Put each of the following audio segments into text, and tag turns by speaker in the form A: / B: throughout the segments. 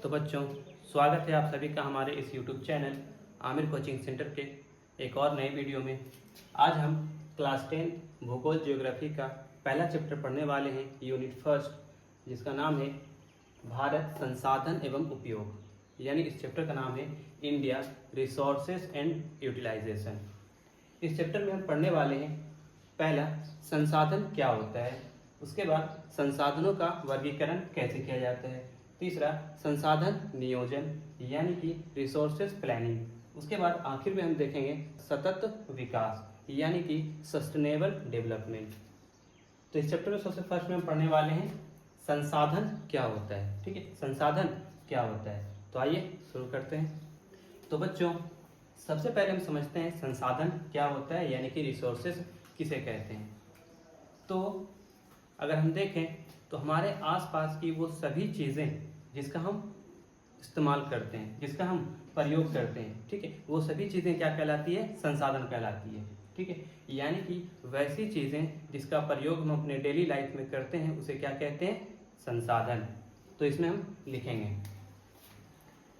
A: तो बच्चों, स्वागत है आप सभी का हमारे इस YouTube channel Aamir coaching centre के एक और नए वीडियो में। आज हम क्लास 10 भूगोल ज्योग्राफी का पहला चैप्टर पढ़ने वाले हैं, यूनिट फर्स्ट, जिसका नाम है भारत संसाधन एवं उपयोग। यानी इस चैप्टर का नाम है इंडिया रिसोर्सेज एंड यूटिलाइजेशन। इस चैप्टर में हम पढ़ने वाले हैं पहला, संसाधन क्या होता है, उसके बाद संसाधनों का वर्गीकरण कैसे किया जाता है, तीसरा संसाधन नियोजन यानी कि रिसोर्सेज प्लानिंग, उसके बाद आखिर में हम देखेंगे सतत विकास यानी कि सस्टेनेबल डेवलपमेंट। तो इस चैप्टर में सबसे फर्स्ट में हम पढ़ने वाले हैं संसाधन क्या होता है। ठीक है, संसाधन क्या होता है, तो आइए शुरू करते हैं। तो बच्चों, सबसे पहले हम समझते हैं संसाधन क्या होता है यानी कि रिसोर्सेज किसे कहते हैं। तो अगर हम देखें तो हमारे आसपास की वो सभी चीज़ें जिसका हम इस्तेमाल करते हैं, जिसका हम प्रयोग करते हैं, ठीक है, वो सभी चीज़ें क्या कहलाती है, संसाधन कहलाती है। ठीक है, यानी कि वैसी चीज़ें जिसका प्रयोग हम अपने डेली लाइफ में करते हैं उसे क्या कहते हैं, संसाधन। तो इसमें हम लिखेंगे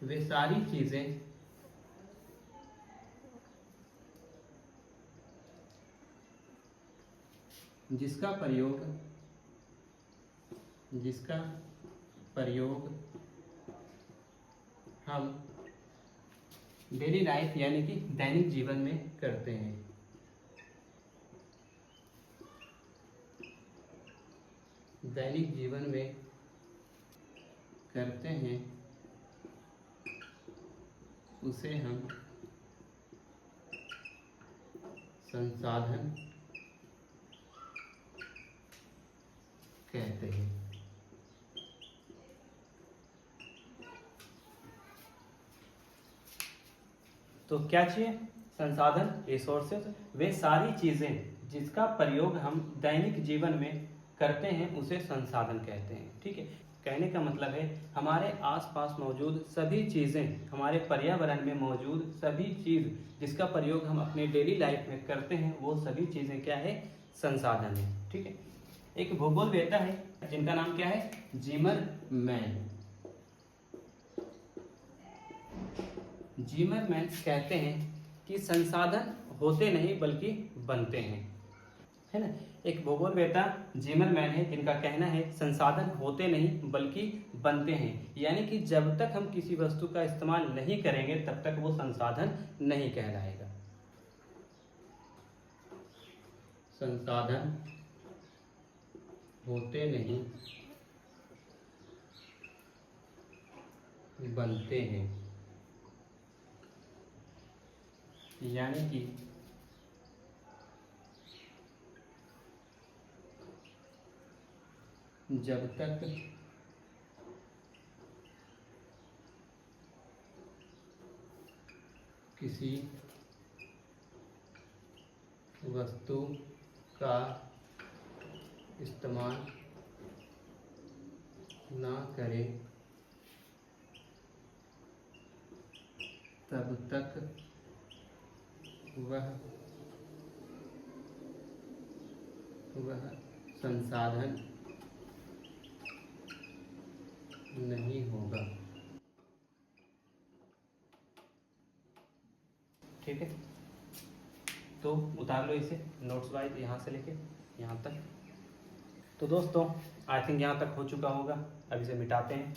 A: वे सारी चीज़ें जिसका प्रयोग हम डेली लाइफ यानी कि दैनिक जीवन में करते हैं। दैनिक जीवन में करते हैं उसे हम संसाधन कहते हैं। तो क्या चाहिए, संसाधन रिसोर्सेज, वे सारी चीजें जिसका प्रयोग हम दैनिक जीवन में करते हैं उसे संसाधन कहते हैं। ठीक है, कहने का मतलब है हमारे आसपास मौजूद सभी चीजें, हमारे पर्यावरण में मौजूद सभी चीज जिसका प्रयोग हम अपने डेली लाइफ में करते हैं वो सभी चीजें क्या है, संसाधन है। ठीक है, एक भूगोलवेत्ता है जिनका नाम क्या है, जिमरमैन। जिमरमैन कहते हैं कि संसाधन होते नहीं बल्कि बनते हैं, है ना। एक भूगोलवेत्ता जिमरमैन है जिनका कहना है संसाधन होते नहीं बल्कि बनते हैं, यानी कि जब तक हम किसी वस्तु का इस्तेमाल नहीं करेंगे तब तक वो संसाधन नहीं कहलाएगा। संसाधन होते नहीं बनते हैं, यानी कि जब तक किसी वस्तु का इस्तेमाल ना करें तब तक वह संसाधन नहीं होगा। ठीक है, तो उतार लो इसे नोट्स वाइज यहाँ से लेके यहाँ तक। तो दोस्तों, आई थिंक यहाँ तक हो चुका होगा, अब इसे मिटाते हैं।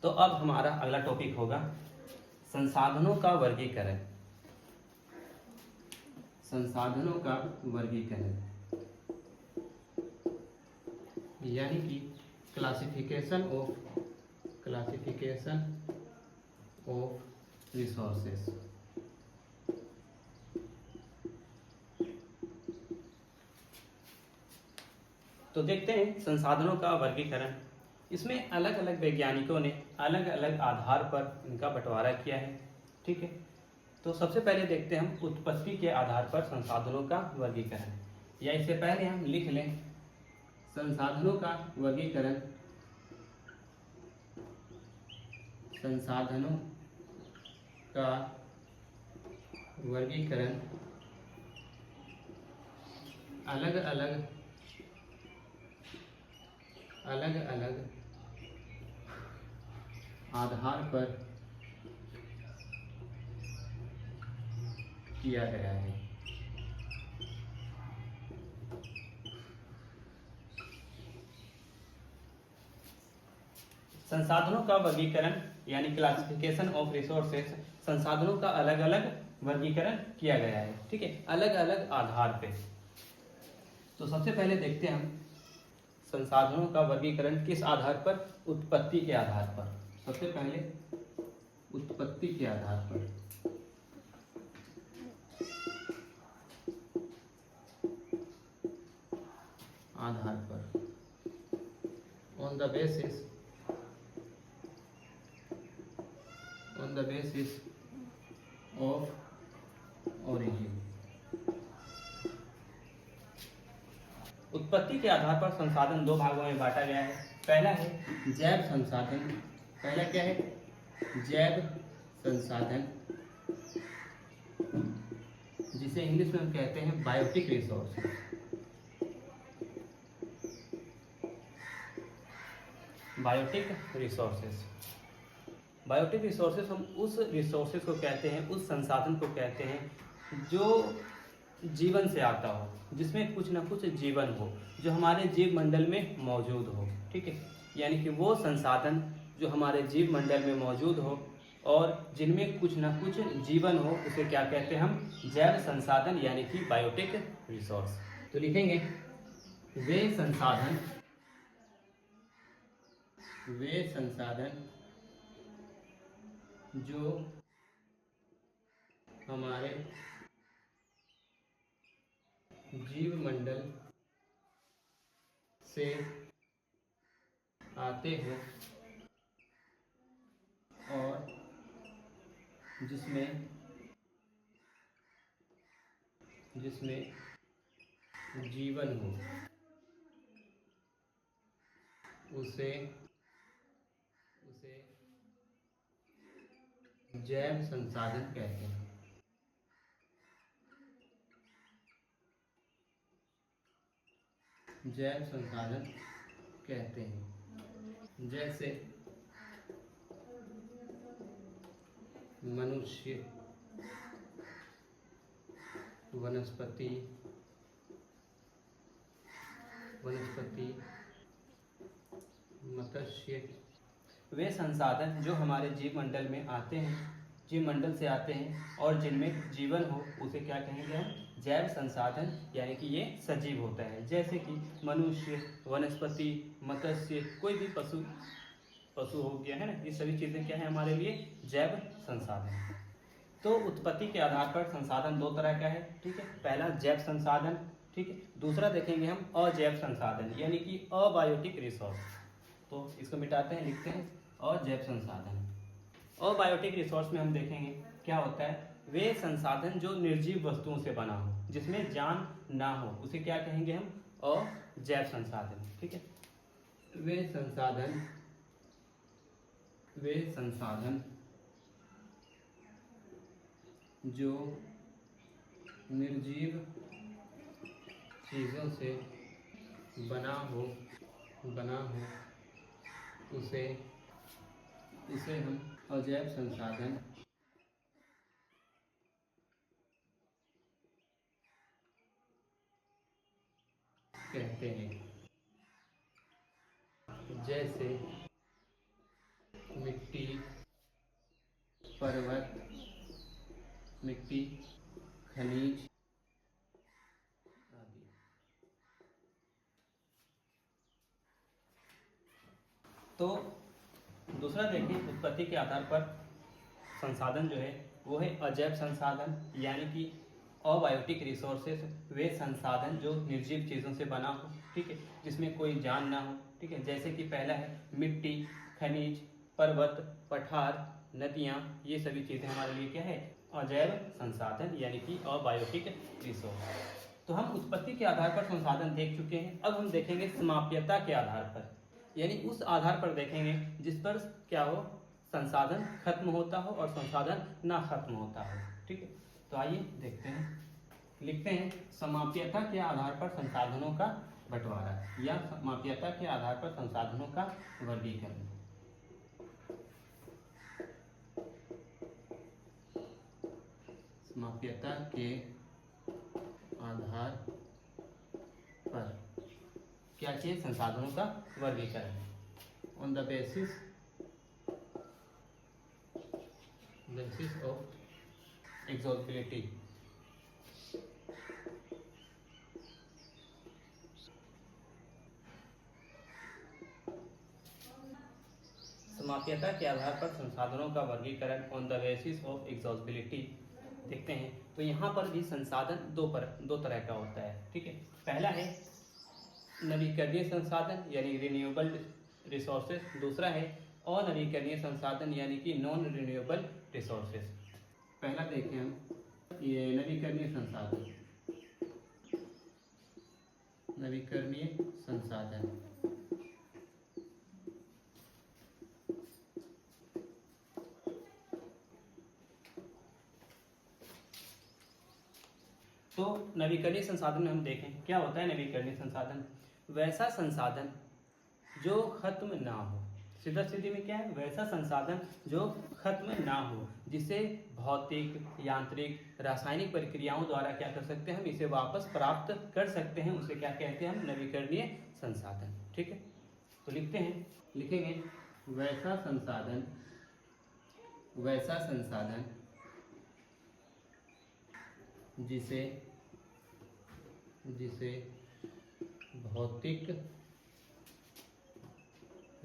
A: तो अब हमारा अगला टॉपिक होगा संसाधनों का वर्गीकरण। संसाधनों का वर्गीकरण यानी कि क्लासिफिकेशन ऑफ रिसोर्सेस। तो देखते हैं संसाधनों का वर्गीकरण। इसमें अलग अलग वैज्ञानिकों ने अलग अलग आधार पर इनका बंटवारा किया है। ठीक है, तो सबसे पहले देखते हैं हम उत्पत्ति के आधार पर संसाधनों का वर्गीकरण, या इससे पहले हम लिख लें संसाधनों का वर्गीकरण। संसाधनों का वर्गीकरण अलग अलग आधार पर किया गया है। संसाधनों का वर्गीकरण यानी क्लासिफिकेशन ऑफ रिसोर्सेस, संसाधनों का अलग अलग वर्गीकरण किया गया है, ठीक है, अलग अलग आधार पे। तो सबसे पहले देखते हैं हम संसाधनों का वर्गीकरण किस आधार पर, उत्पत्ति के आधार पर। सबसे पहले उत्पत्ति के आधार पर। आधार पर, on the basis of origin. उत्पत्ति के आधार पर संसाधन दो भागों में बांटा गया है। पहला है जैव संसाधन। पहला क्या है? जैव संसाधन, जिसे इंग्लिश में हम कहते हैं biotic resources. Biotic resources, biotic resources हम उस रिसोर्सेज को कहते हैं, उस संसाधन को कहते हैं जो जीवन से आता हो, जिसमें कुछ ना कुछ जीवन हो, जो हमारे जीव मंडल में मौजूद हो, ठीक है। यानी कि वो संसाधन जो हमारे जीव मंडल में मौजूद हो और जिनमें कुछ ना कुछ जीवन हो, उसे क्या कहते हैं हम? जैव संसाधन यानी कि बायोटिक रिसोर्स। तो लिखेंगे वे संसाधन जो हमारे जीव मंडल से आते हो और जिसमें जीवन हो, उसे जैव संसाधन कहते हैं। जैव संसाधन कहते हैं। जैसे मनुष्य, वनस्पति, मत्स्य, वे संसाधन जो हमारे जीव मंडल में आते हैं, जीव मंडल से आते हैं और जिनमें जीवन हो, उसे क्या कहेंगे हम? जैव संसाधन, यानी कि ये सजीव होता है। जैसे कि मनुष्य, वनस्पति, मत्स्य, कोई भी पशु हो गया है ना, ये सभी चीज़ें क्या है हमारे लिए? जैव संसाधन। तो उत्पत्ति के आधार पर संसाधन दो तरह का है, ठीक है। पहला जैव संसाधन, ठीक है। दूसरा देखेंगे हम अजैव संसाधन, यानी कि अबायोटिक रिसोर्स। तो इसको मिटाते हैं, लिखते हैं अजैव संसाधन। अबायोटिक रिसोर्स में हम देखेंगे क्या होता है? वे संसाधन जो निर्जीव वस्तुओं से बना हो, जिसमें जान ना हो, उसे क्या कहेंगे हम? अजैव संसाधन, ठीक है। वे संसाधन जो निर्जीव चीज़ों से बना हो, उसे हम अजैव संसाधन कहते हैं। जैसे मिट्टी, पर्वत, खनिज आदि। तो दूसरा देखिए, उत्पत्ति के आधार पर संसाधन जो है वो है अजैव संसाधन, यानी कि अबायोटिक रिसोर्सेस, वे संसाधन जो निर्जीव चीज़ों से बना हो, ठीक है, जिसमें कोई जान ना हो, ठीक है। जैसे कि पहला है मिट्टी, खनिज, पर्वत, पठार, नदियाँ, ये सभी चीज़ें हमारे लिए क्या है? अजैव संसाधन, यानी कि अबायोटिक रिसोर्स। तो हम उत्पत्ति के आधार पर संसाधन देख चुके हैं। अब हम देखेंगे समाप्यता के आधार पर, यानी उस आधार पर देखेंगे जिस पर क्या हो? संसाधन खत्म होता हो और संसाधन ना खत्म होता हो, ठीक है। तो आइए देखते हैं, लिखते हैं समाप्यता के आधार पर संसाधनों का बंटवारा या समाप्यता के आधार पर संसाधनों का वर्गीकरण। समाप्यता के आधार पर क्या चाहिए? संसाधनों का वर्गीकरण। On the basis of exhaustibility. समाप्यता के आधार पर संसाधनों का वर्गीकरण on the basis of exhaustibility देखते हैं। तो यहाँ पर भी संसाधन दो तरह का होता है, ठीक है। पहला है नवीकरणीय संसाधन यानी रिन्यूएबल रिसोर्सेज, दूसरा है अनवीकरणीय संसाधन यानी कि नॉन रिन्यूएबल रिसोर्सेज। पहला देखें हम, ये नवीकरणीय संसाधन। नवीकरणीय संसाधन तो नवीकरणीय संसाधन में हम देखें क्या होता है। नवीकरणीय संसाधन वैसा संसाधन जो खत्म ना हो। सीधा सीधी में क्या है? वैसा संसाधन जो खत्म ना हो, जिसे भौतिक, यांत्रिक, रासायनिक प्रक्रियाओं द्वारा क्या कर सकते हैं? हम इसे वापस प्राप्त कर सकते हैं। उसे क्या कहते हैं? हम नवीकरणीय संसाधन, ठीक है। तो लिखेंगे वैसा संसाधन जिसे भौतिक,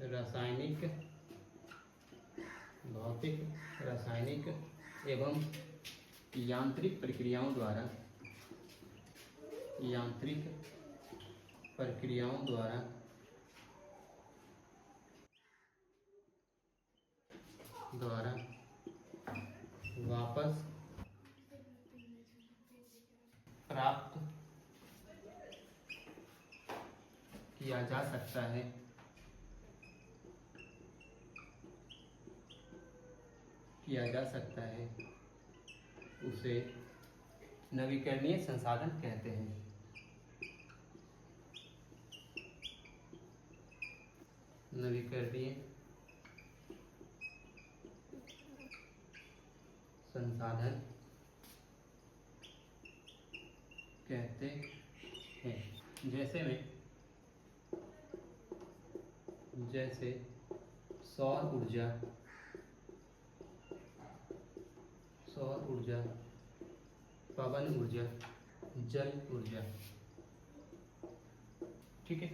A: रासायनिक एवं यांत्रिक प्रक्रियाओं द्वारा वापस प्राप्त किया जा सकता है। उसे नवीकरणीय संसाधन कहते हैं। नवीकरणीय संसाधन कहते हैं। जैसे सौर ऊर्जा, पवन ऊर्जा, जल ऊर्जा, ठीक है।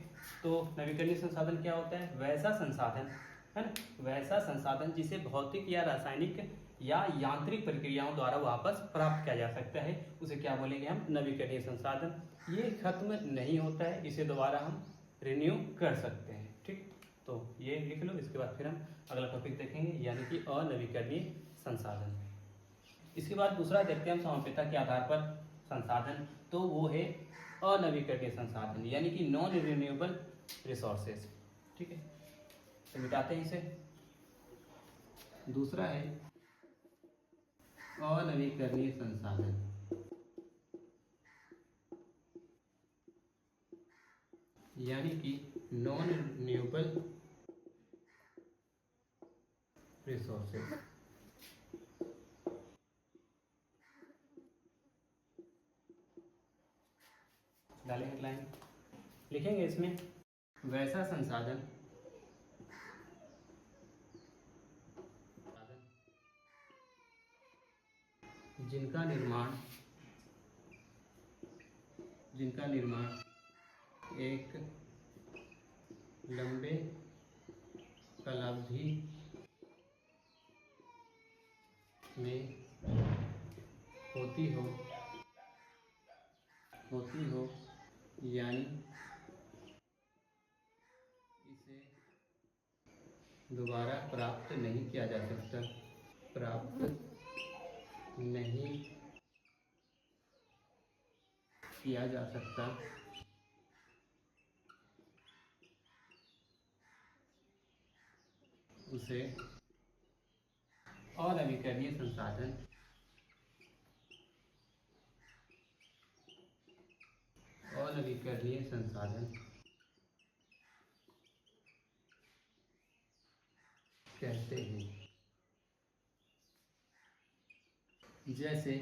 A: तो नवीकरणीय संसाधन क्या होता है? वैसा संसाधन, है ना, वैसा संसाधन जिसे भौतिक या रासायनिक या यांत्रिक प्रक्रियाओं द्वारा वापस प्राप्त किया जा सकता है, उसे क्या बोलेंगे हम? नवीकरणीय संसाधन। ये खत्म नहीं होता है, इसे दोबारा हम रिन्यू कर सकते हैं, ठीक। तो ये लिख लो, इसके बाद फिर हम अगला टॉपिक देखेंगे यानी कि अनवीकरणीय संसाधन। इसके बाद दूसरा देखते हैं हम समाप्यता के आधार पर संसाधन, तो वो है अनवीकरणीय संसाधन यानी कि नॉन रिन्यूएबल रिसोर्सेज, ठीक है। तो मिटाते हैं इसे। दूसरा है अनवीकरणीय संसाधन यानी कि नॉन रिन्यूएबल रिसोर्सेज। डालें हेडलाइन, लिखेंगे इसमें वैसा संसाधन जिनका निर्माण एक लंबे कालावधि में होती हो यानी इसे दोबारा प्राप्त नहीं किया जा सकता, उसे अनवीकरणीय संसाधन कहते हैं। जैसे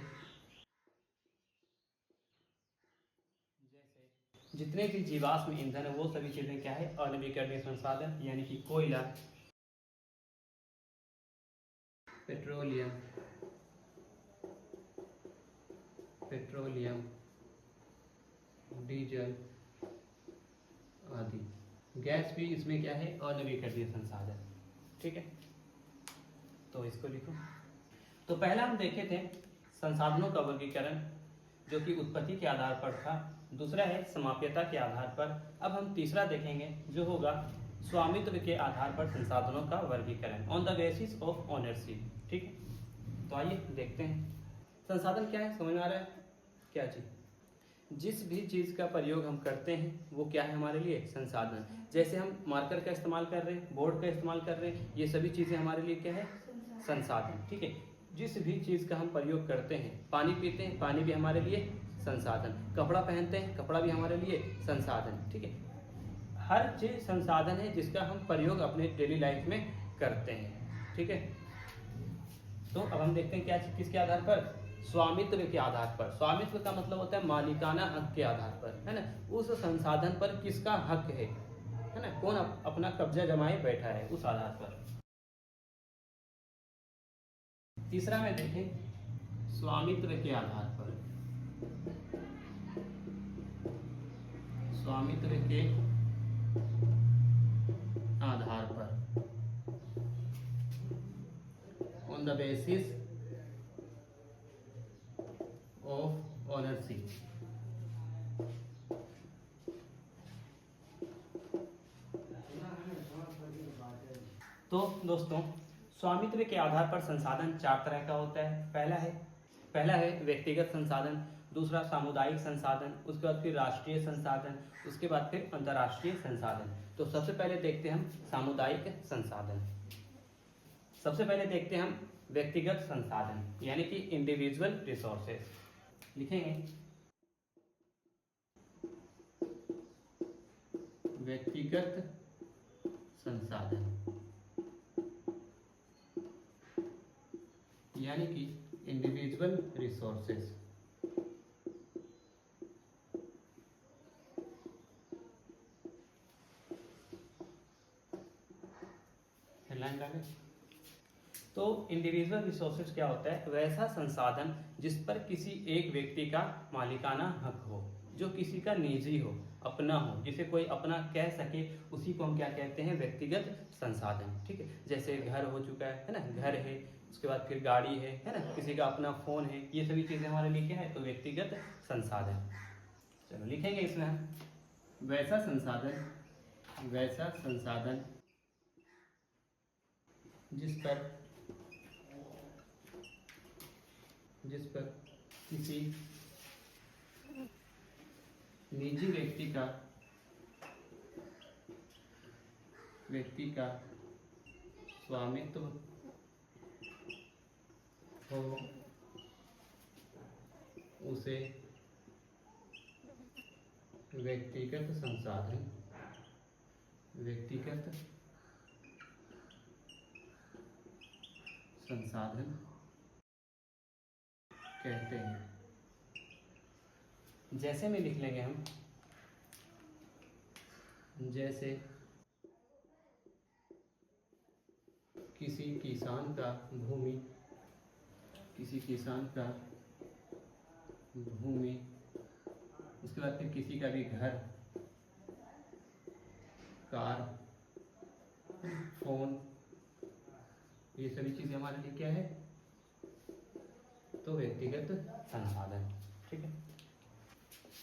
A: जितने भी जीवाश्म ईंधन है वो सभी चीजें क्या है, अनवीकरणीय संसाधन, यानी कि कोयला, पेट्रोलियम, डीजल आदि। गैस भी इसमें क्या है, अनवीकरणीय संसाधन। ठीक है, तो इसको लिखो। तो पहला हम देखे थे संसाधनों का वर्गीकरण जो कि उत्पत्ति के आधार पर था, दूसरा है समाप्यता के आधार पर। अब हम तीसरा देखेंगे जो होगा स्वामित्व के आधार पर संसाधनों का वर्गीकरण, on the basis of ownership. ठीक है, तो आइए देखते हैं। संसाधन क्या है, समझ में आ रहा है क्या चीज? जिस भी चीज़ का प्रयोग हम करते हैं वो क्या है हमारे लिए, संसाधन। जैसे हम मार्कर का इस्तेमाल कर रहे हैं, बोर्ड का इस्तेमाल कर रहे हैं, ये सभी चीज़ें हमारे लिए क्या है, संसाधन। ठीक है, जिस भी चीज़ का हम प्रयोग करते हैं, पानी पीते हैं, पानी भी हमारे लिए संसाधन, कपड़ा पहनते हैं, कपड़ा भी हमारे लिए संसाधन। ठीक है, हर चीज़ संसाधन है जिसका हम प्रयोग अपने डेली लाइफ में करते हैं। ठीक है, तो अब हम देखते हैं क्या, किसके आधार पर, स्वामित्व के आधार पर। स्वामित्व का मतलब होता है मालिकाना हक के आधार पर, है ना, उस संसाधन पर किसका हक है ना, कौन अपना कब्जा जमाए बैठा है, उस आधार पर। तीसरा में देखें स्वामित्व के आधार पर, स्वामित्व के आधार पर, on the basis of ownership. तो दोस्तों, स्वामित्व के आधार पर संसाधन चार तरह का होता है। पहला है व्यक्तिगत संसाधन, दूसरा सामुदायिक संसाधन, उसके बाद फिर राष्ट्रीय संसाधन, उसके बाद फिर अंतर्राष्ट्रीय संसाधन। तो सबसे पहले देखते हैं हम सामुदायिक संसाधन। सबसे पहले देखते हैं हम व्यक्तिगत संसाधन, यानी कि इंडिविजुअल रिसोर्सेस। लिखेंगे व्यक्तिगत संसाधन, यानी कि इंडिविजुअल रिसोर्सेस। हेडलाइन डालें। तो इंडिविजुअल रिसोर्सेज क्या होता है, वैसा संसाधन जिस पर किसी एक व्यक्ति का मालिकाना हक हो, जो किसी का निजी हो, अपना हो, जिसे कोई अपना कह सके, उसी को हम क्या कहते हैं, व्यक्तिगत संसाधन। ठीक है, जैसे घर हो चुका है ना, घर है, उसके बाद फिर गाड़ी है ना, किसी का अपना फोन है, ये सभी चीजें हमारे लिए क्या है, तो व्यक्तिगत संसाधन। चलो लिखेंगे इसमें हम वैसा संसाधन, वैसा संसाधन जिस पर किसी निजी व्यक्ति का स्वामित्व हो, उसे व्यक्तिगत संसाधन कहते हैं। जैसे में लिख लेंगे हम, जैसे किसी किसान का भूमि, उसके बाद फिर किसी का भी घर, कार, फोन, ये सभी चीजें हमारे लिए क्या है, तो व्यक्तिगत संसाधन। ठीक है,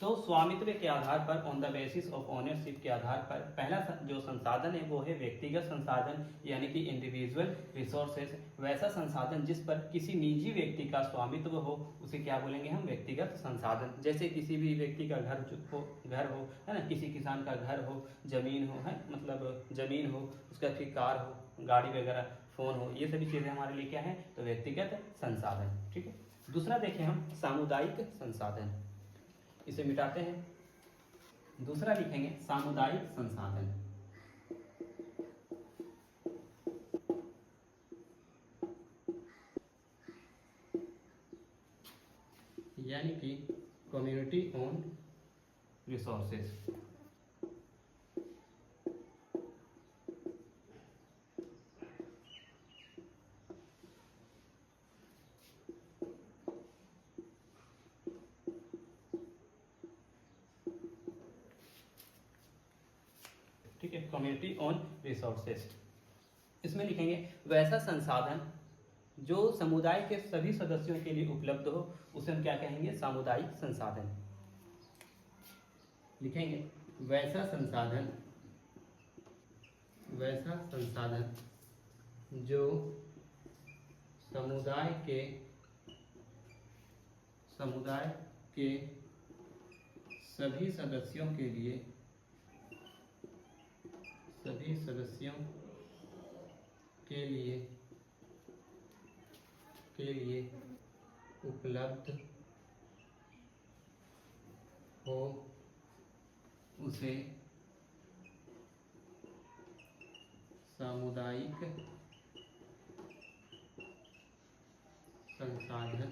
A: तो स्वामित्व के आधार पर, on the basis of ownership के आधार पर, पहला जो संसाधन है वो है व्यक्तिगत संसाधन, यानी कि इंडिविजुअल रिसोर्सेज। वैसा संसाधन जिस पर किसी निजी व्यक्ति का स्वामित्व हो, उसे क्या बोलेंगे हम, व्यक्तिगत संसाधन। जैसे किसी भी व्यक्ति का घर हो, है ना, किसी किसान का घर हो, जमीन हो, है मतलब जमीन हो, उसका फिर कार हो, गाड़ी वगैरह, फोन हो, ये सभी चीजें हमारे लिए क्या है, तो व्यक्तिगत संसाधन। ठीक है, दूसरा देखें हम सामुदायिक संसाधन, इसे मिटाते हैं। दूसरा लिखेंगे सामुदायिक संसाधन, यानी कि कम्युनिटी ओन रिसोर्सेज। ठीक है, कम्युनिटी ऑन रिसोर्सेज। इसमें लिखेंगे वैसा संसाधन जो समुदाय के सभी सदस्यों के लिए उपलब्ध हो, उसे हम क्या कहेंगे? सामुदायिक संसाधन। लिखेंगे वैसा संसाधन जो समुदाय के सभी सदस्यों के लिए उपलब्ध हो, उसे सामुदायिक संसाधन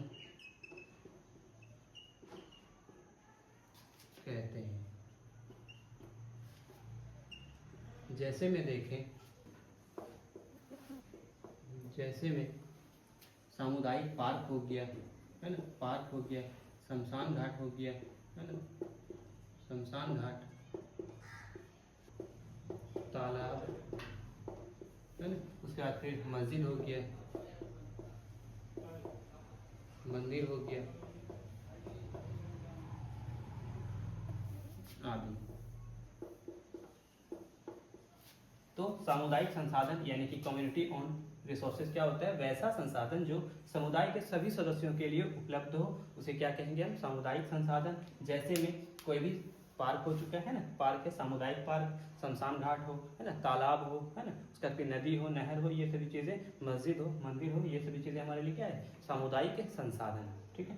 A: कहते हैं। जैसे में देखें, सामुदायिक पार्क हो गया, है ना, पार्क हो गया, शमशान घाट हो गया, है ना, शमशान घाट, तालाब, है ना, उसके बाद फिर मस्जिद हो गया, मंदिर हो गया आदि। तो सामुदायिक संसाधन यानी कि कम्युनिटी ऑन रिसोर्सेज क्या होता है? वैसा संसाधन जो समुदाय के सभी सदस्यों के लिए उपलब्ध हो, उसे क्या कहेंगे हम? सामुदायिक संसाधन। जैसे में कोई भी पार्क हो चुका है ना, पार्क है, सामुदायिक पार्क, शमशान घाट हो, है ना, तालाब हो, है ना, उसका फिर नदी हो, नहर हो, ये सभी चीजें, मस्जिद हो, मंदिर हो, ये सभी चीजें हमारे लिए क्या है? सामुदायिक संसाधन। ठीक है,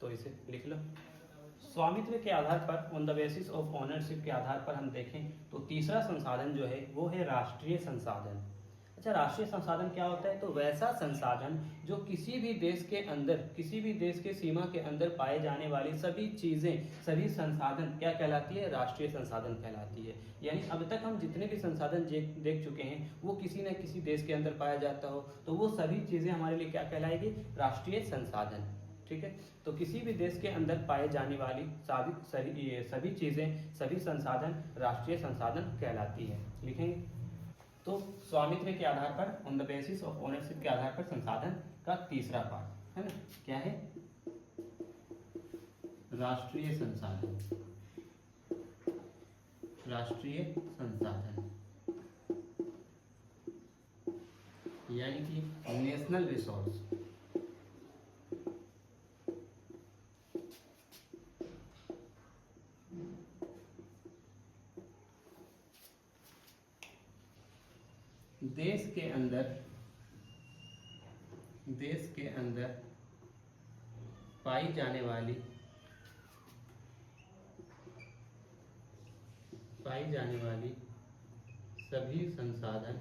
A: तो इसे लिख लो। स्वामित्व के आधार पर, on the basis of ownership के आधार पर हम देखें तो तीसरा संसाधन जो है वो है राष्ट्रीय संसाधन। अच्छा, राष्ट्रीय संसाधन क्या होता है? तो वैसा संसाधन जो किसी भी देश के अंदर, किसी भी देश के सीमा के अंदर पाए जाने वाली सभी चीजें, सभी संसाधन क्या कहलाती है? राष्ट्रीय संसाधन कहलाती है। यानी अब तक हम जितने भी संसाधन देख चुके हैं वो किसी न किसी देश के अंदर पाया जाता हो, तो वो सभी चीजें हमारे लिए क्या कहलाएगी? राष्ट्रीय संसाधन। ठीक है, तो किसी भी देश के अंदर पाए जाने वाली सभी चीजें, सभी संसाधन राष्ट्रीय संसाधन कहलाती है। लिखेंगे तो स्वामित्व के आधार पर, on the basis of ownership के आधार पर संसाधन का तीसरा पार्ट है ना, क्या है? राष्ट्रीय संसाधन। राष्ट्रीय संसाधन यानी कि नेशनल रिसोर्स। देश के अंदर पाई जाने वाली सभी संसाधन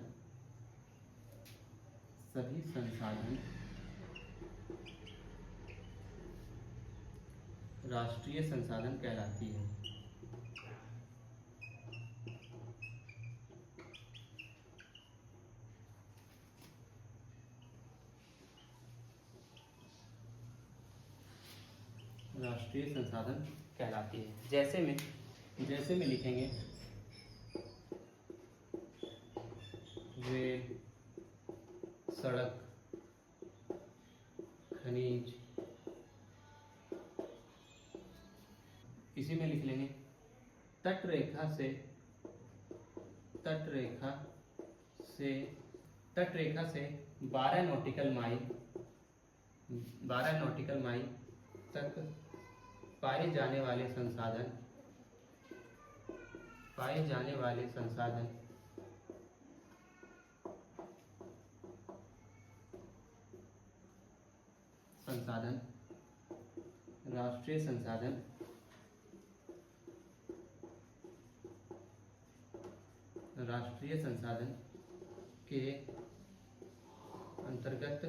A: राष्ट्रीय संसाधन कहलाती है। राष्ट्रीय संसाधन कहलाती है। जैसे में लिखेंगे रेल, सड़क, खनिज। इसी में लिख लेंगे तट रेखा से 12 नॉटिकल माइल तक पाए जाने वाले संसाधन राष्ट्रीय संसाधन के अंतर्गत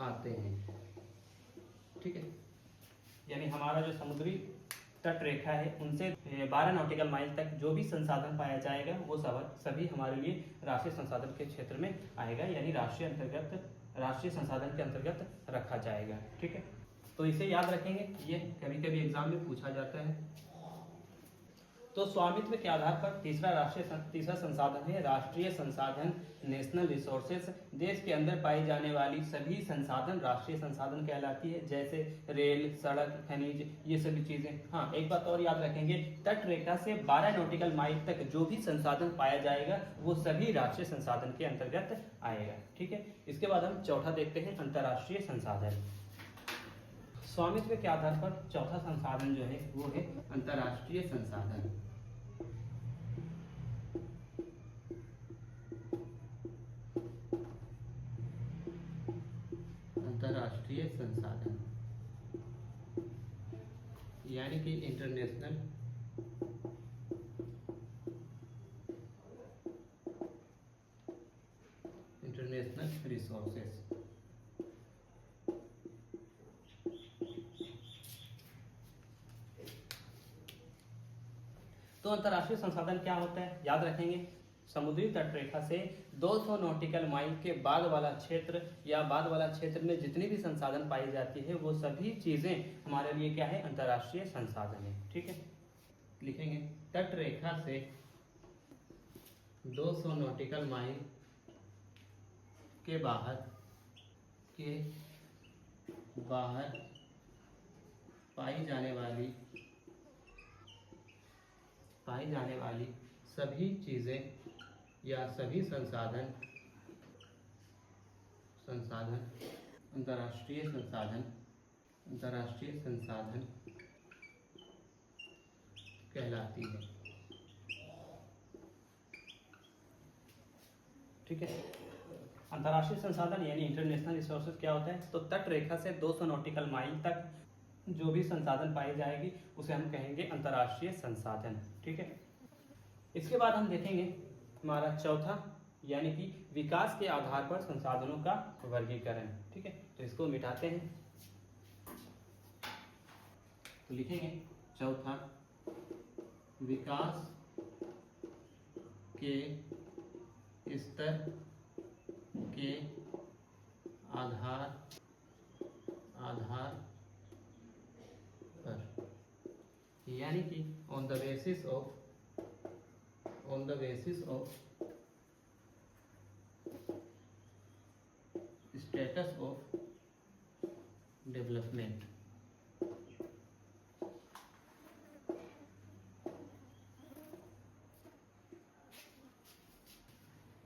A: आते हैं। ठीक है, यानी हमारा जो समुद्री तट रेखा है उनसे 12 नॉटिकल माइल तक जो भी संसाधन पाया जाएगा वो सभी हमारे लिए राष्ट्रीय संसाधन के क्षेत्र में आएगा, यानी राष्ट्रीय संसाधन के अंतर्गत रखा जाएगा। ठीक है, तो इसे याद रखेंगे, ये कभी कभी एग्जाम में पूछा जाता है। तो स्वामित्व के आधार पर तीसरा संसाधन है राष्ट्रीय संसाधन, नेशनल रिसोर्सेस। देश के अंदर पाई जाने वाली सभी संसाधन राष्ट्रीय संसाधन कहलाती है, जैसे रेल, सड़क, खनिज, ये सभी चीजें। हाँ, एक बात और याद रखेंगे, तट रेखा से 12 नॉटिकल माइल तक जो भी संसाधन पाया जाएगा वो सभी राष्ट्रीय संसाधन के अंतर्गत आएगा। ठीक है, इसके बाद हम चौथा देखते हैं, अंतर्राष्ट्रीय संसाधन। स्वामित्व के आधार पर चौथा संसाधन जो है वो है अंतर्राष्ट्रीय संसाधन। अंतर्राष्ट्रीय संसाधन यानी कि इंटरनेशनल रिसोर्सेस। तो अंतर्राष्ट्रीय संसाधन क्या होता है, याद रखेंगे, समुद्री तटरेखा से 200 नॉटिकल माइल के बाद वाला क्षेत्र या बाद वाला क्षेत्र में जितनी भी संसाधन पाई जाती है वो सभी चीजें हमारे लिए क्या है, अंतर्राष्ट्रीय संसाधन है। ठीक है, लिखेंगे तटरेखा से 200 नॉटिकल माइल के बाहर पाई जाने वाली सभी चीजें या सभी संसाधन अंतर्राष्ट्रीय संसाधन कहलाती है। ठीक है, अंतर्राष्ट्रीय संसाधन यानी इंटरनेशनल रिसोर्सेज क्या होता है, तो तट रेखा से 200 नॉटिकल माइल तक जो भी संसाधन पाई जाएगी उसे हम कहेंगे अंतर्राष्ट्रीय संसाधन। ठीक है, इसके बाद हम देखेंगे हमारा चौथा यानी कि विकास के आधार पर संसाधनों का वर्गीकरण। ठीक है, तो इसको मिटाते हैं, तो लिखेंगे चौथा विकास के स्तर के आधार पर, यानी कि on the basis of status of development.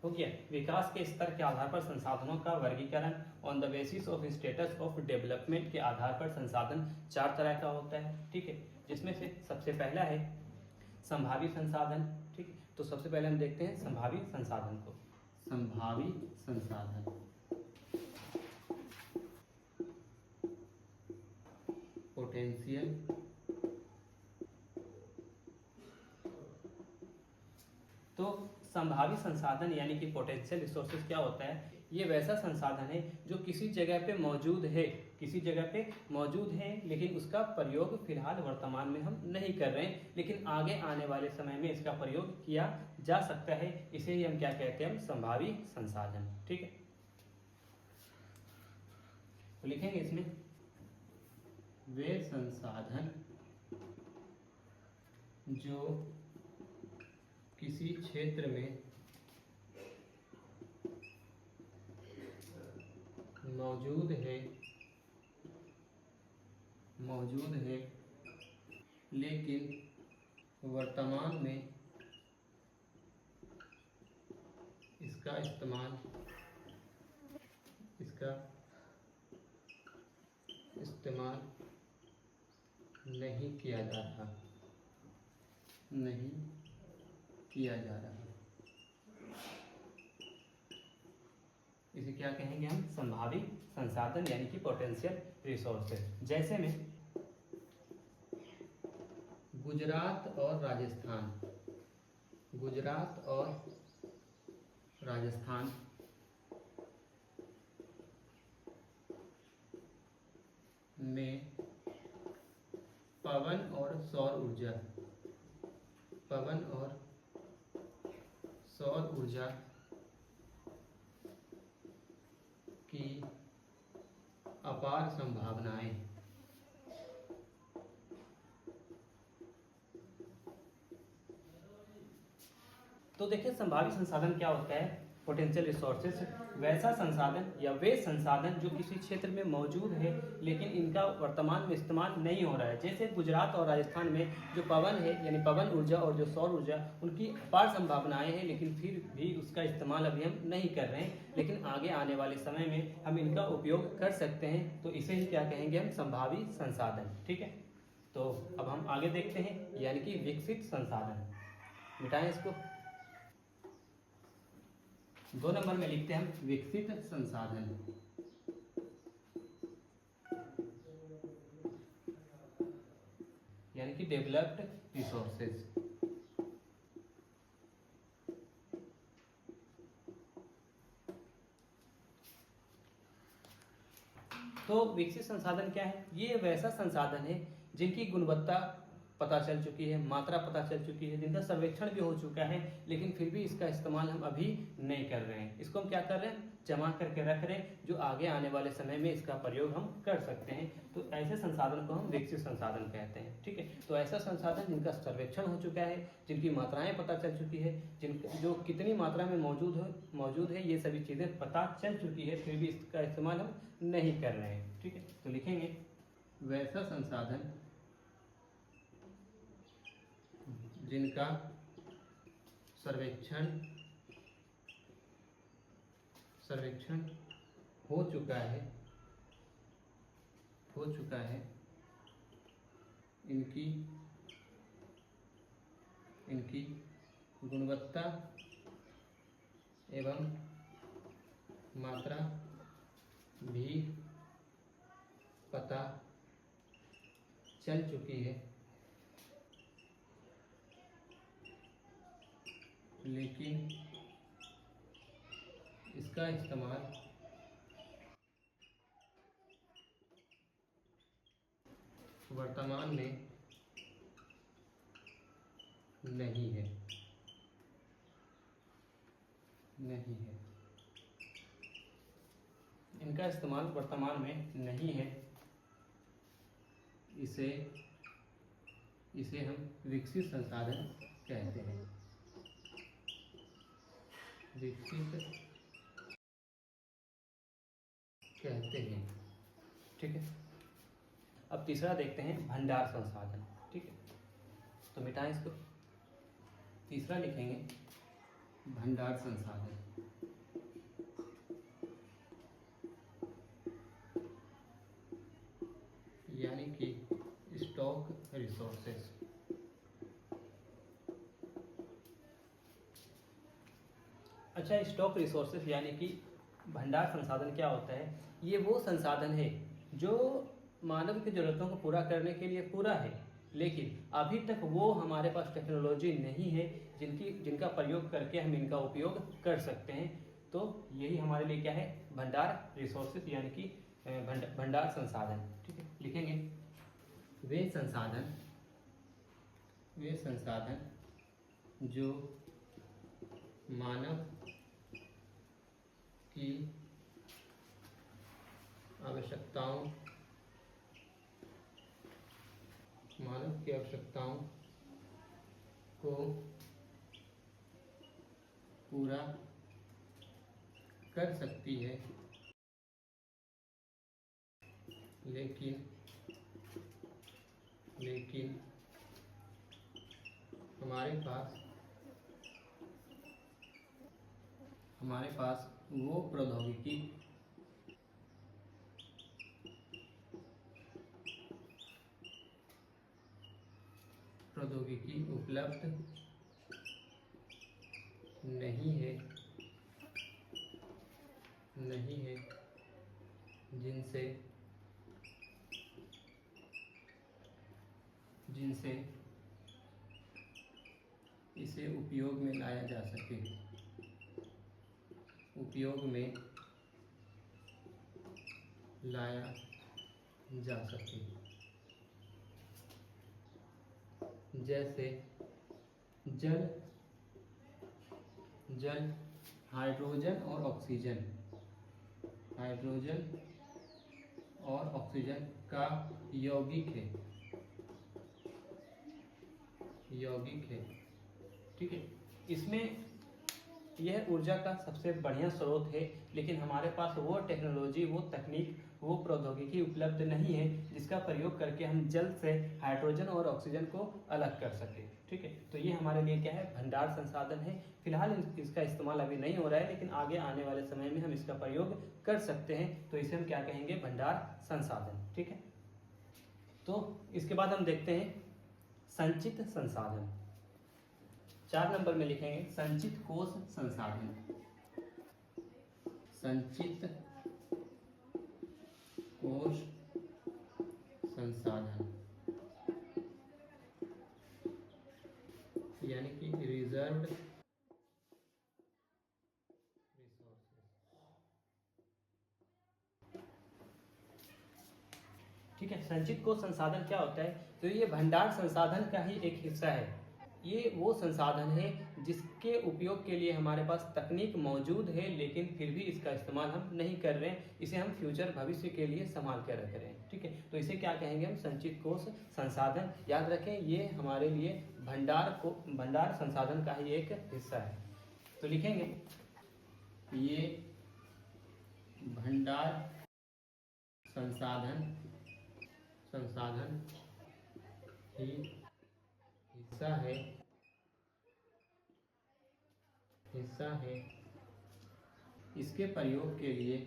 A: हो गया, विकास के स्तर के आधार पर संसाधनों का वर्गीकरण on the basis of status of development के आधार पर संसाधन 4 तरह का होता है। ठीक है, जिसमें से सबसे पहला है संभावी संसाधन। ठीक है, तो सबसे पहले हम देखते हैं संभावी संसाधन को। संभावी संसाधन पोटेंशियल तो संभावी संसाधन यानी कि पोटेंशियल रिसोर्सेज क्या होता है, ये वैसा संसाधन है जो किसी जगह पे मौजूद है लेकिन उसका प्रयोग फिलहाल वर्तमान में हम नहीं कर रहे हैं, लेकिन आगे आने वाले समय में इसका प्रयोग किया जा सकता है। इसे ही हम क्या कहते हैं, हम संभावी संसाधन। ठीक है, तो लिखेंगे इसमें वे संसाधन जो किसी क्षेत्र में मौजूद है लेकिन वर्तमान में इसका इस्तेमाल नहीं किया जा रहा। इसे क्या कहेंगे हम, संभावी संसाधन यानी कि पोटेंशियल रिसोर्सेज। जैसे में गुजरात और राजस्थान में पवन और सौर ऊर्जा, पवन और सौर ऊर्जा की अपार संभावनाएं। तो देखिए संभावित संसाधन क्या होता है। पोटेंशियल रिसोर्सेस वैसा संसाधन या वे संसाधन जो किसी क्षेत्र में मौजूद है लेकिन इनका वर्तमान में इस्तेमाल नहीं हो रहा है। जैसे गुजरात और राजस्थान में जो पवन है यानी पवन ऊर्जा और जो सौर ऊर्जा, उनकी अपार संभावनाएं हैं लेकिन फिर भी उसका इस्तेमाल अभी हम नहीं कर रहे हैं, लेकिन आगे आने वाले समय में हम इनका उपयोग कर सकते हैं। तो इसे ही क्या कहेंगे हम, संभावित संसाधन। ठीक है, तो अब हम आगे देखते हैं यानी कि विकसित संसाधन। मिटाएं इसको, 2 नंबर में लिखते हैं हम विकसित संसाधन। यानी कि डेवलप्ड रिसोर्सेज। तो विकसित संसाधन क्या है? ये वैसा संसाधन है जिनकी गुणवत्ता पता चल चुकी है, मात्रा पता चल चुकी है, जिनका सर्वेक्षण भी हो चुका है, लेकिन फिर भी इसका इस्तेमाल हम अभी नहीं कर रहे हैं। इसको हम क्या कर रहे हैं, जमा करके रख रहे हैं, जो आगे आने वाले समय में इसका प्रयोग हम कर सकते हैं। तो ऐसे संसाधन को हम विकसित संसाधन कहते हैं। ठीक है, तो ऐसा संसाधन जिनका सर्वेक्षण हो चुका है, जिनकी मात्राएं पता चल चुकी है, जो कितनी मात्रा में मौजूद है, ये सभी चीज़ें पता चल चुकी है, फिर भी इसका इस्तेमाल हम नहीं कर रहे हैं। ठीक है, तो लिखेंगे वैसा संसाधन जिनका सर्वेक्षण हो चुका है, इनकी गुणवत्ता एवं मात्रा भी पता चल चुकी है, लेकिन इसका इस्तेमाल वर्तमान में नहीं है। इनका इस्तेमाल वर्तमान में नहीं है। इसे हम विकसित संसाधन कहते हैं। ठीक है, अब तीसरा देखते हैं भंडार संसाधन। ठीक है, तो मिटाएं इसको, तीसरा लिखेंगे भंडार संसाधन। यानी कि स्टॉक रिसोर्सेस। अच्छा, स्टॉक रिसोर्सेस यानी कि भंडार संसाधन क्या होता है? ये वो संसाधन है जो मानव की जरूरतों को पूरा करने के लिए पूरा है, लेकिन अभी तक वो हमारे पास टेक्नोलॉजी नहीं है जिनका प्रयोग करके हम इनका उपयोग कर सकते हैं। तो यही हमारे लिए क्या है, भंडार रिसोर्सेस यानी कि भंडार संसाधन। ठीक है, लिखेंगे वे संसाधन जो मानव की आवश्यकताओं को पूरा कर सकती है, लेकिन हमारे पास वो प्रौद्योगिकी उपलब्ध नहीं है जिनसे इसे उपयोग में लाया जा सके। जैसे जल जल हाइड्रोजन और ऑक्सीजन, हाइड्रोजन और ऑक्सीजन का यौगिक है, यौगिक है। ठीक है, इसमें यह ऊर्जा का सबसे बढ़िया स्रोत है, लेकिन हमारे पास वो टेक्नोलॉजी, वो तकनीक, वो प्रौद्योगिकी उपलब्ध नहीं है जिसका प्रयोग करके हम जल्द से हाइड्रोजन और ऑक्सीजन को अलग कर सकें। ठीक है, तो ये हमारे लिए क्या है, भंडार संसाधन है। फिलहाल इसका इस्तेमाल अभी नहीं हो रहा है, लेकिन आगे आने वाले समय में हम इसका प्रयोग कर सकते हैं। तो इसे हम क्या कहेंगे, भंडार संसाधन। ठीक है, तो इसके बाद हम देखते हैं संचित संसाधन। 4 नंबर में लिखेंगे संचित कोश संसाधन, संचित कोश संसाधन, यानी कि रिजर्व्ड रिसोर्सेज। ठीक है, संचित कोश संसाधन क्या होता है, तो ये भंडार संसाधन का ही एक हिस्सा है। ये वो संसाधन है जिसके उपयोग के लिए हमारे पास तकनीक मौजूद है, लेकिन फिर भी इसका इस्तेमाल हम नहीं कर रहे हैं। इसे हम फ्यूचर भविष्य के लिए संभाल कर रख रहे हैं। ठीक है, तो इसे क्या कहेंगे हम, संचित कोश संसाधन। याद रखें, ये हमारे लिए भंडार संसाधन का ही एक हिस्सा है। तो लिखेंगे ये भंडार संसाधन ही हिस्सा है। इसके प्रयोग के लिए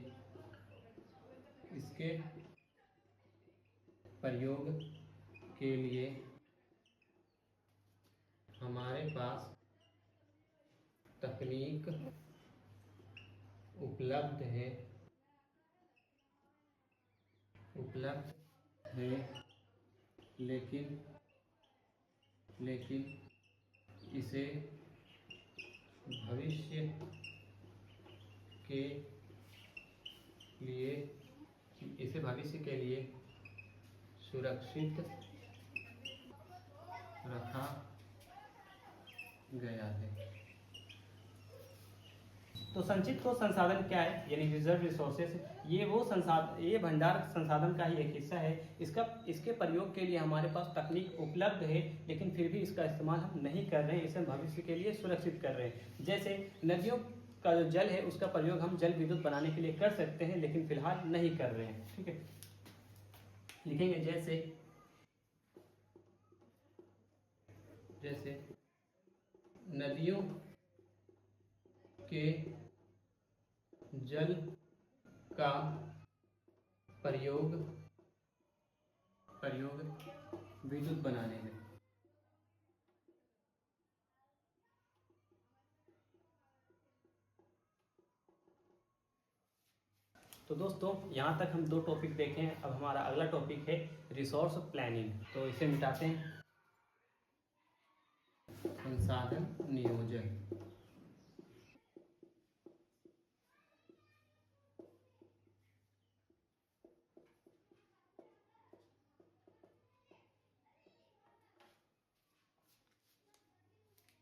A: हमारे पास तकनीक उपलब्ध है, लेकिन इसे भविष्य के लिए सुरक्षित रखा गया है। तो संचित कोश संसाधन क्या है, यानी रिजर्व रिसोर्सेस। ये भंडार संसाधन का ही एक हिस्सा है। इसके प्रयोग के लिए हमारे पास तकनीक उपलब्ध है, लेकिन फिर भी इसका इस्तेमाल हम नहीं कर रहे हैं। इसे भविष्य के लिए सुरक्षित कर रहे हैं। जैसे नदियों का जो जल है उसका प्रयोग हम जल विद्युत बनाने के लिए कर सकते हैं, लेकिन फिलहाल नहीं कर रहे हैं। ठीक है, लिखेंगे जैसे नदियों के जल का प्रयोग विद्युत बनाने में। तो दोस्तों, यहाँ तक हम 2 टॉपिक देखे हैं। अब हमारा अगला टॉपिक है रिसोर्स प्लानिंग। तो इसे मिटाते हैं, संसाधन नियोजन।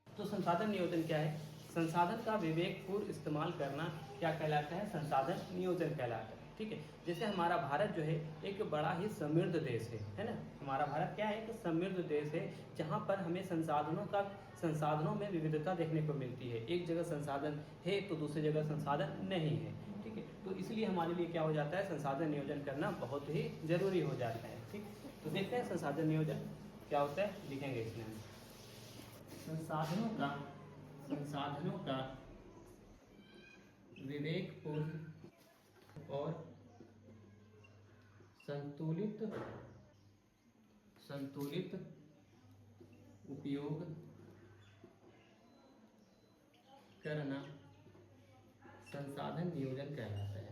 A: तो संसाधन नियोजन क्या है, संसाधन का विवेकपूर्ण इस्तेमाल करना क्या कहलाता है, संसाधन नियोजन कहलाता है। ठीक है, जैसे हमारा भारत जो है एक बड़ा ही समृद्ध देश है ना। हमारा भारत क्या है, एक समृद्ध देश है, जहाँ पर हमें संसाधनों में विविधता देखने को मिलती है। एक जगह संसाधन है तो दूसरी जगह संसाधन नहीं है। ठीक है, तो इसलिए हमारे लिए क्या हो जाता है, संसाधन नियोजन करना बहुत ही जरूरी हो जाता है। ठीक, तो देखते हैं संसाधन नियोजन क्या होता है, लिखेंगे इसमें। संसाधनों का विवेकपूर्ण और संतुलित उपयोग करना संसाधन नियोजन कहलाता है।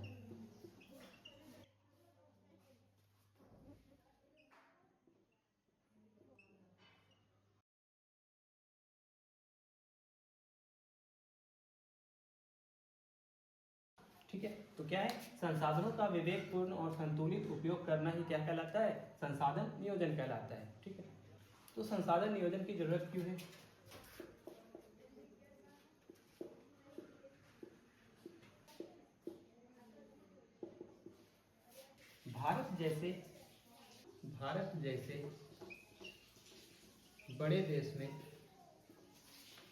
A: ठीक है, तो क्या है, संसाधनों का विवेकपूर्ण और संतुलित उपयोग करना ही क्या कहलाता है, संसाधन नियोजन कहलाता है। ठीक है, तो संसाधन नियोजन की जरूरत क्यों है? भारत जैसे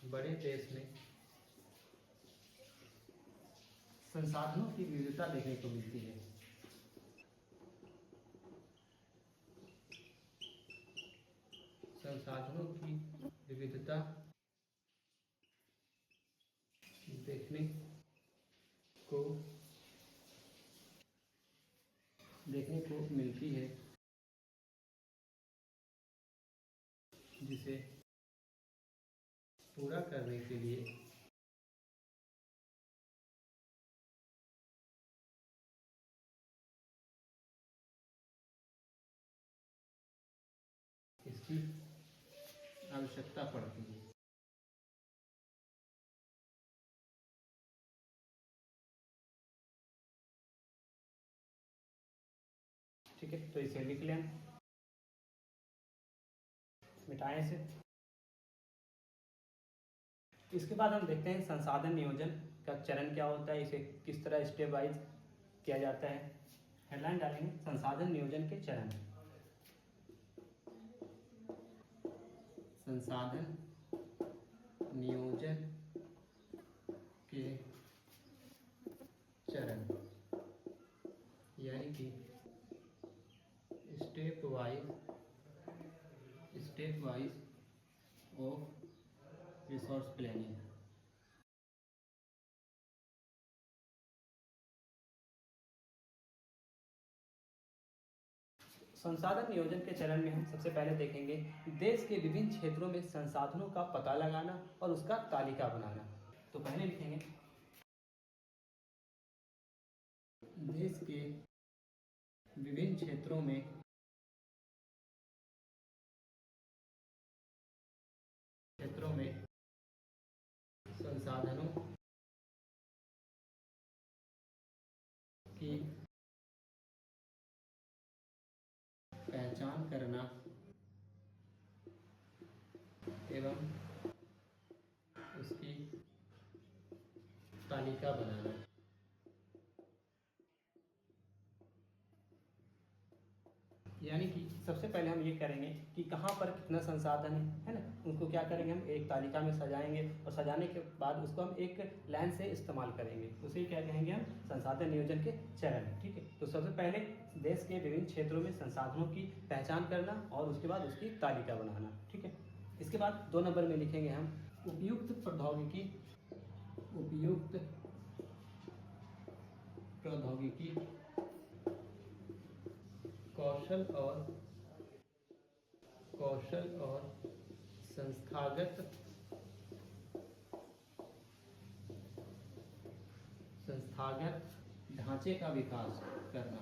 A: बड़े देश में संसाधनों की विविधता देखने को मिलती है। संसाधनों की विविधता देखने को मिलती है, जिसे पूरा करने के लिए इसकी आवश्यकता पड़ती है। ठीक है, तो इसे लिख लें, मिटाएं इसे। इसके बाद हम देखते हैं संसाधन नियोजन का चरण क्या होता है, इसे किस तरह स्टेप वाइज किया जाता है। हेडलाइन डालेंगे संसाधन नियोजन के चरण। संसाधन नियोजन के चरण, यानी कि step wise of resource planning. संसाधन नियोजन के चरण में हम सबसे पहले देखेंगे देश के विभिन्न क्षेत्रों में संसाधनों का पता लगाना और उसका तालिका बनाना। तो पहले लिखेंगे देश के विभिन्न क्षेत्रों में संसाधनों की पहचान करना एवं उसकी तालिका बनाना। यानी कि सबसे पहले हम ये करेंगे कि कहाँ पर कितना संसाधन है ना, उसको क्या करेंगे, हम एक तालिका में सजाएंगे और सजाने के बाद उसको हम एक लाइन से इस्तेमाल करेंगे। उसे क्या कहेंगे हम, संसाधन नियोजन के चरण। ठीक है, तो सबसे पहले देश के विभिन्न क्षेत्रों में संसाधनों की पहचान करना और उसके बाद उसकी तालिका बनाना। ठीक है, इसके बाद 2 नंबर में लिखेंगे हम उपयुक्त प्रौद्योगिकी कौशल और संस्थागत ढांचे का विकास करना।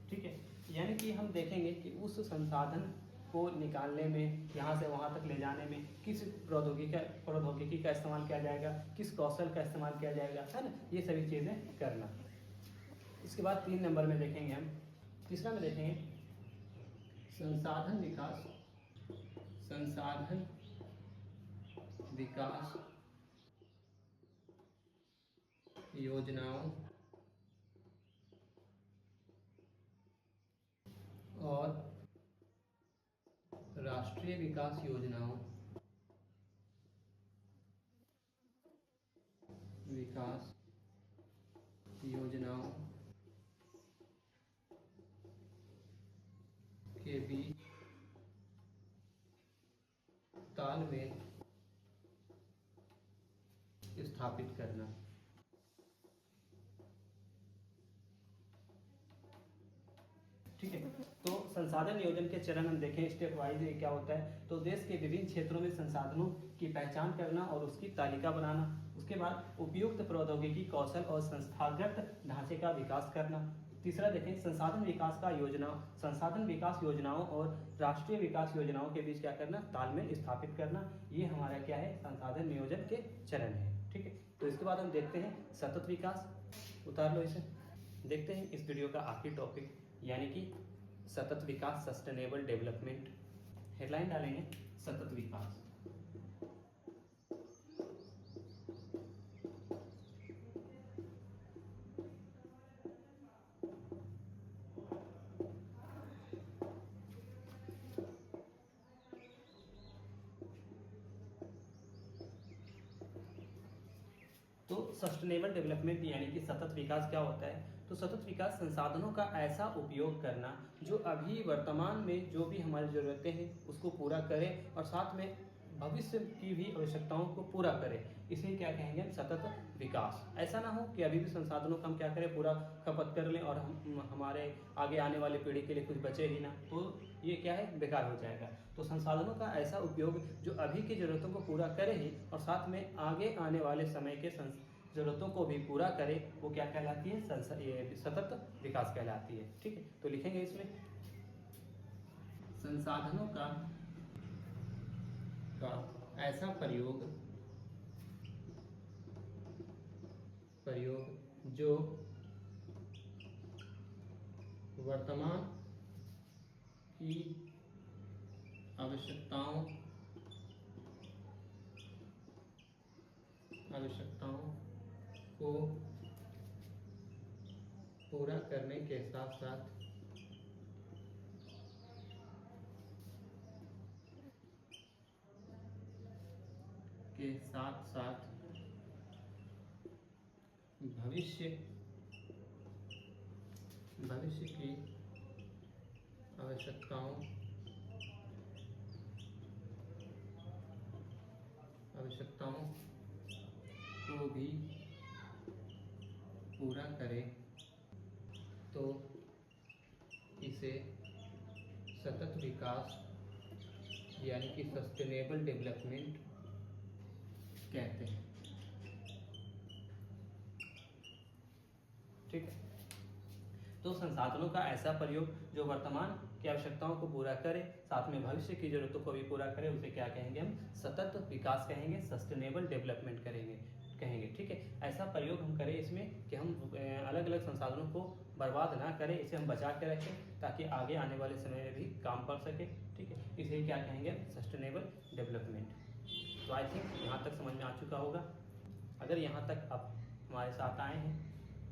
A: ठीक है, यानी कि हम देखेंगे कि उस संसाधन को निकालने में, यहाँ से वहाँ तक ले जाने में किस प्रौद्योगिकी का इस्तेमाल किया जाएगा, किस कौशल का इस्तेमाल किया जाएगा, है ना, ये सभी चीज़ें करना। इसके बाद 3 नंबर में देखेंगे हम, तीसरा में देखेंगे संसाधन विकास योजनाओं और राष्ट्रीय विकास योजनाओं के बीच तालमेल स्थापित करना। ठीक है, तो संसाधन नियोजन के चरण हम देखें स्टेप वाइज क्या होता है। तो देश के विभिन्न क्षेत्रों में संसाधनों की पहचान करना और उसकी तालिका बनाना। उसके बाद उपयुक्त प्रौद्योगिकी कौशल और संस्थागत ढांचे का विकास करना। तीसरा देखें संसाधन विकास योजनाओं और राष्ट्रीय विकास योजनाओं के बीच क्या करना, तालमेल स्थापित करना। ये हमारा क्या है, संसाधन नियोजन के चरण है। ठीक है, तो इसके बाद हम देखते हैं सतत विकास। उतार लो इसे। देखते हैं इस वीडियो का आखिरी टॉपिक यानी कि सतत विकास, सस्टेनेबल डेवलपमेंट। हेडलाइन डालेंगे सतत विकास। तो सस्टेनेबल डेवलपमेंट यानी कि सतत विकास क्या होता है? तो सतत विकास संसाधनों का ऐसा उपयोग करना जो अभी वर्तमान में जो भी हमारी ज़रूरतें हैं उसको पूरा करे और साथ में भविष्य की भी आवश्यकताओं को पूरा करे। इसे क्या कहेंगे हम? सतत विकास। ऐसा ना हो कि अभी भी संसाधनों का हम क्या करें, पूरा खपत कर लें और हमारे आगे आने वाली पीढ़ी के लिए कुछ बचे ही ना, तो ये क्या है, बेकार हो जाएगा। तो संसाधनों का ऐसा उपयोग जो अभी की ज़रूरतों को पूरा करे ही और साथ में आगे आने वाले समय के ज़रूरतों को भी पूरा करे, वो क्या कहलाती है? ये सतत विकास कहलाती है। ठीक है, तो लिखेंगे इसमें संसाधनों का ऐसा प्रयोग जो वर्तमान की आवश्यकताओं को पूरा करने के साथ साथ भविष्य की आवश्यकताओं को भी पूरा करे, तो इसे सतत विकास यानी कि सस्टेनेबल डेवलपमेंट कहते हैं। ठीक है, तो संसाधनों का ऐसा प्रयोग जो वर्तमान की आवश्यकताओं को पूरा करे, साथ में भविष्य की जरूरतों को भी पूरा करे, उसे क्या कहेंगे हम? सतत विकास कहेंगे, सस्टेनेबल डेवलपमेंट कहेंगे। ठीक है, ऐसा प्रयोग हम करें इसमें कि हम अलग अलग संसाधनों को बर्बाद ना करें, इसे हम बचा के रखें ताकि आगे आने वाले समय में भी काम कर सके। ठीक है, इसे क्या कहेंगे? Sustainable development. तो आई थिंक यहाँ तक समझ में आ चुका होगा। अगर यहाँ तक आप हमारे साथ आए हैं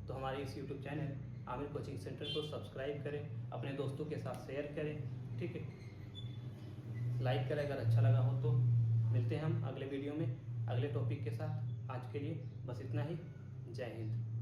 A: तो हमारे इस YouTube channel Aamir coaching centre को सब्सक्राइब करें, अपने दोस्तों के साथ शेयर करें। ठीक है, लाइक करें अगर अच्छा लगा हो तो। मिलते हैं हम अगले वीडियो में अगले टॉपिक के साथ। आज के लिए बस इतना ही। जय हिंद।